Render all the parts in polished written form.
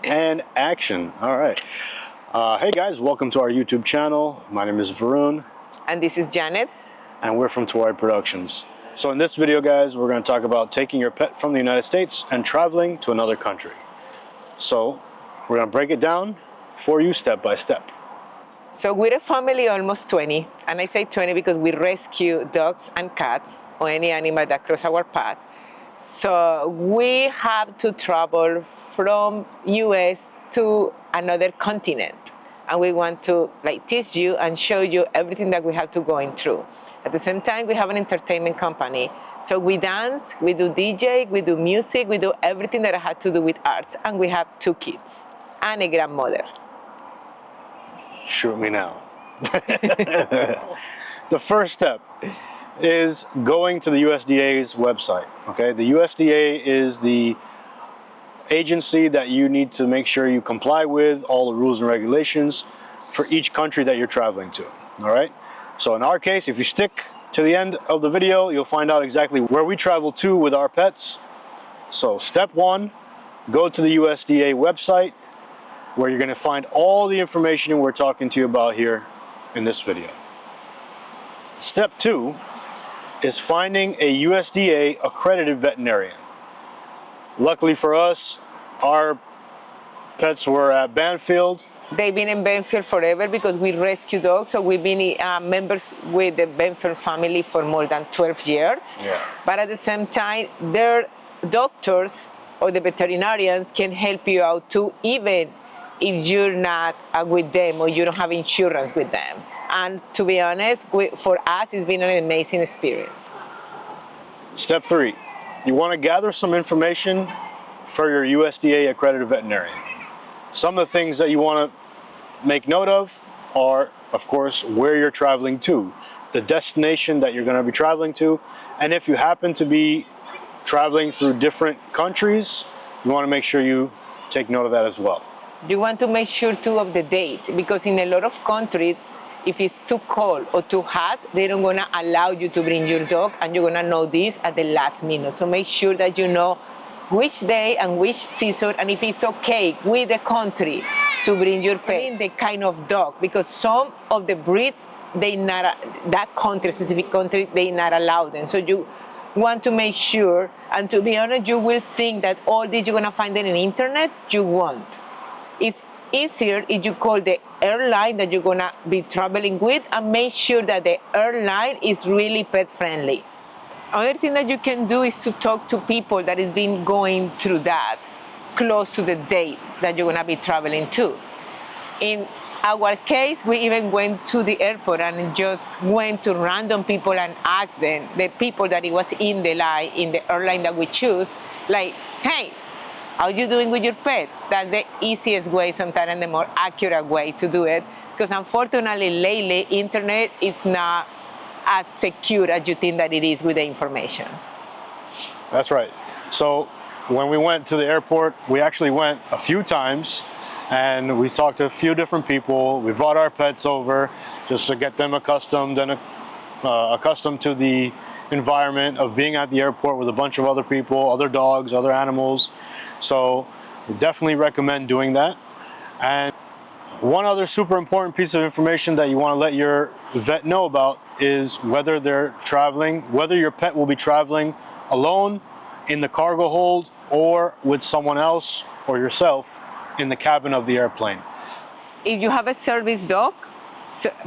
And action. All right. Hey guys, welcome to our YouTube channel. My name is Varun. And this is Janet. And we're from Tawari Productions. So in this video, guys, we're going to talk about taking your pet from the United States and traveling to another country. So we're going to break it down for you step by step. So we're a family almost 20, and I say 20 because we rescue dogs and cats or any animal that cross our path. So we have to travel from US to another continent, and we want to teach you and show you everything that we have to go through. At the same time, we have an entertainment company. So we dance, we do DJ, we do music, we do everything that had to do with arts, and we have 2 kids and a grandmother. Shoot me now. The first step is going to the USDA's website. Okay, the USDA is the agency that you need to make sure you comply with all the rules and regulations for each country that you're traveling to. All right, so in our case, if you stick to the end of the video, you'll find out exactly where we travel to with our pets. So step 1, go to the USDA website, where you're going to find all the information we're talking to you about here in this video. Step 2 is finding a USDA accredited veterinarian. Luckily for us, our pets were at Banfield. They've been in Banfield forever because we rescue dogs. So we've been members with the Banfield family for more than 12 years. Yeah. But at the same time, their doctors or the veterinarians can help you out too, even if you're not with them or you don't have insurance with them. And to be honest, for us, it's been an amazing experience. Step 3, you want to gather some information for your USDA accredited veterinarian. Some of the things that you want to make note of are, of course, where you're traveling to, the destination that you're going to be traveling to, and if you happen to be traveling through different countries, you want to make sure you take note of that as well. You want to make sure too of the date, because in a lot of countries, if it's too cold or too hot, they're not gonna allow you to bring your dog, and you're gonna know this at the last minute. So make sure that you know which day and which season, and if it's okay with the country to bring your pet in the kind of dog, because some of the breeds, that country, specific country, they not allow them. So you want to make sure, and to be honest, you will think that all this you're gonna find it on the internet. You won't. It's easier if you call the airline that you're gonna be traveling with and make sure that the airline is really pet friendly. Another thing that you can do is to talk to people that has been going through that close to the date that you're gonna be traveling to. In our case, we even went to the airport and just went to random people and asked them, the people that it was in the line, in the airline that we choose, like, hey, how are you doing with your pet? That's the easiest way sometimes and the more accurate way to do it. Because unfortunately, lately, internet is not as secure as you think that it is with the information. That's right. So when we went to the airport, we actually went a few times, and we talked to a few different people. We brought our pets over just to get them accustomed to the environment of being at the airport with a bunch of other people, other dogs, other animals. So we definitely recommend doing that. And one other super important piece of information that you want to let your vet know about is whether your pet will be traveling alone in the cargo hold or with someone else or yourself in the cabin of the airplane. If you have a service dog,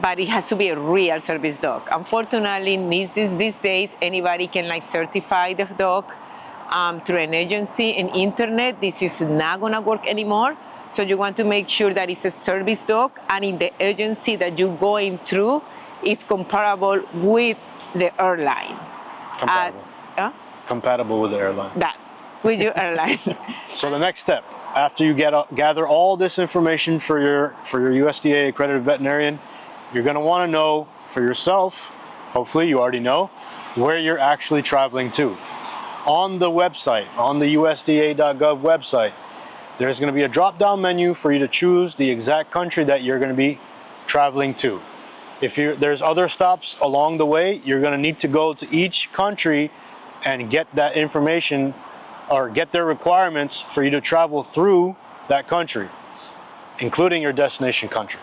but it has to be a real service dog. Unfortunately, these days, anybody can certify the dog through an agency and internet. This is not gonna work anymore. So you want to make sure that it's a service dog, and in the agency that you're going through is comparable with the airline. Compatible with the airline. With your airline. So the next step, after you gather all this information for your USDA accredited veterinarian, you're going to want to know for yourself, hopefully you already know, where you're actually traveling to. On the website, on the USDA.gov website, there's going to be a drop-down menu for you to choose the exact country that you're going to be traveling to. If there's other stops along the way, you're going to need to go to each country and get that information or get their requirements for you to travel through that country, including your destination country.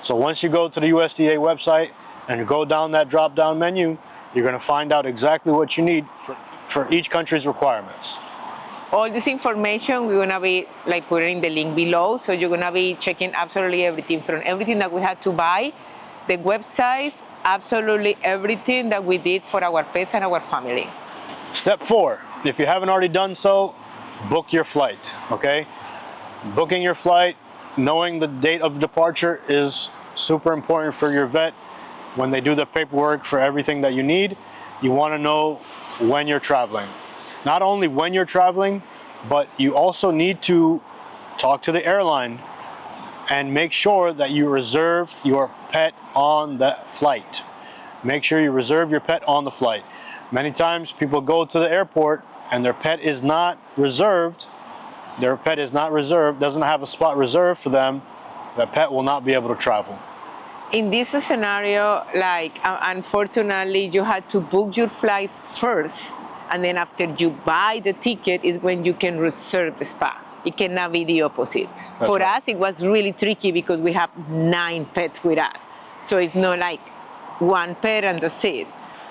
So once you go to the USDA website and you go down that drop-down menu, you're going to find out exactly what you need for each country's requirements. All this information we're gonna be like putting in the link below, so you're gonna be checking absolutely everything, from everything that we had to buy, the websites, absolutely everything that we did for our pets and our family. Step 4, if you haven't already done so, book your flight, okay? Booking your flight, knowing the date of departure is super important for your vet. When they do the paperwork for everything that you need, you want to know when you're traveling. Not only when you're traveling, but you also need to talk to the airline and make sure that you reserve your pet on that flight. Make sure you reserve your pet on the flight. Many times people go to the airport and their pet is not reserved. Their pet is not reserved, doesn't have a spot reserved for them. That pet will not be able to travel. In this scenario, like unfortunately, you had to book your flight first, and then after you buy the ticket is when you can reserve the spot. It cannot be the opposite. That's For right. us, it was really tricky because we have 9 pets with us. So it's not like one pet and that's it.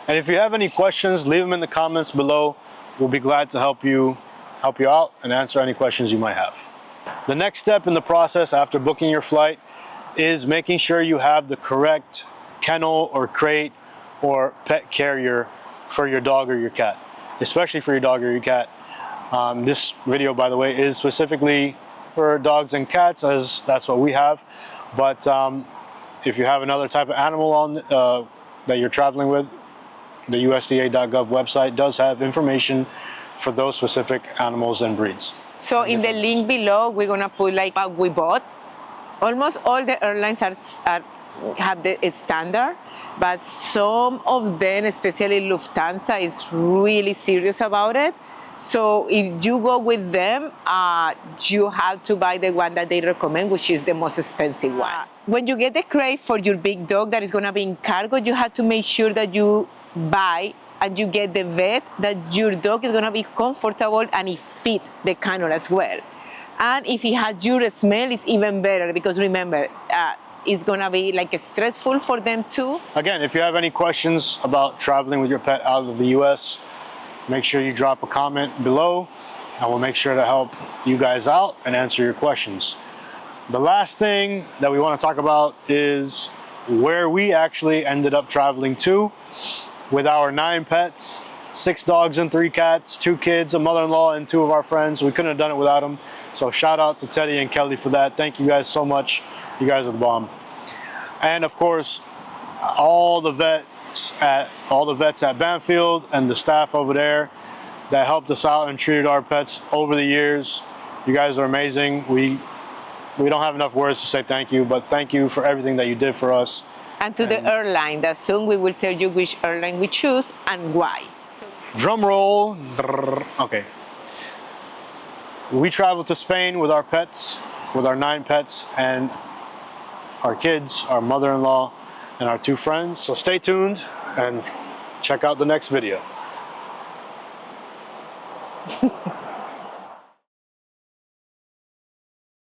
And if you have any questions, leave them in the comments below. We'll be glad to help you out and answer any questions you might have. The next step in the process after booking your flight is making sure you have the correct kennel or crate or pet carrier for your dog or your cat, especially for your dog or your cat. This video, by the way, is specifically for dogs and cats, as that's what we have. But if you have another type of animal on that you're traveling with, the USDA.gov website does have information for those specific animals and breeds. So in the link below, we're gonna put like what we bought. Almost all the airlines have the standard, but some of them, especially Lufthansa, is really serious about it. So if you go with them, you have to buy the one that they recommend, which is the most expensive one. When you get the crate for your big dog that is gonna be in cargo, you have to make sure that you buy and you get the vet that your dog is gonna be comfortable and it fit the kennel as well. And if it has your smell, it's even better, because remember, it's gonna be like stressful for them too. Again, if you have any questions about traveling with your pet out of the US, make sure you drop a comment below and we'll make sure to help you guys out and answer your questions. The last thing that we want to talk about is where we actually ended up traveling to with our 9 pets, 6 dogs and 3 cats, 2 kids, a mother-in-law, and 2 of our friends. We couldn't have done it without them. So shout out to Teddy and Kelly for that. Thank you guys so much. You guys are the bomb. And of course, all the vets at Banfield and the staff over there that helped us out and treated our pets over the years. You guys are amazing. We don't have enough words to say thank you, but thank you for everything that you did for us. And to the airline, that soon we will tell you which airline we choose and why. Drum roll. Okay. We traveled to Spain with our pets, with our 9 pets and our kids, our mother-in-law, and our 2 friends. So stay tuned and check out the next video.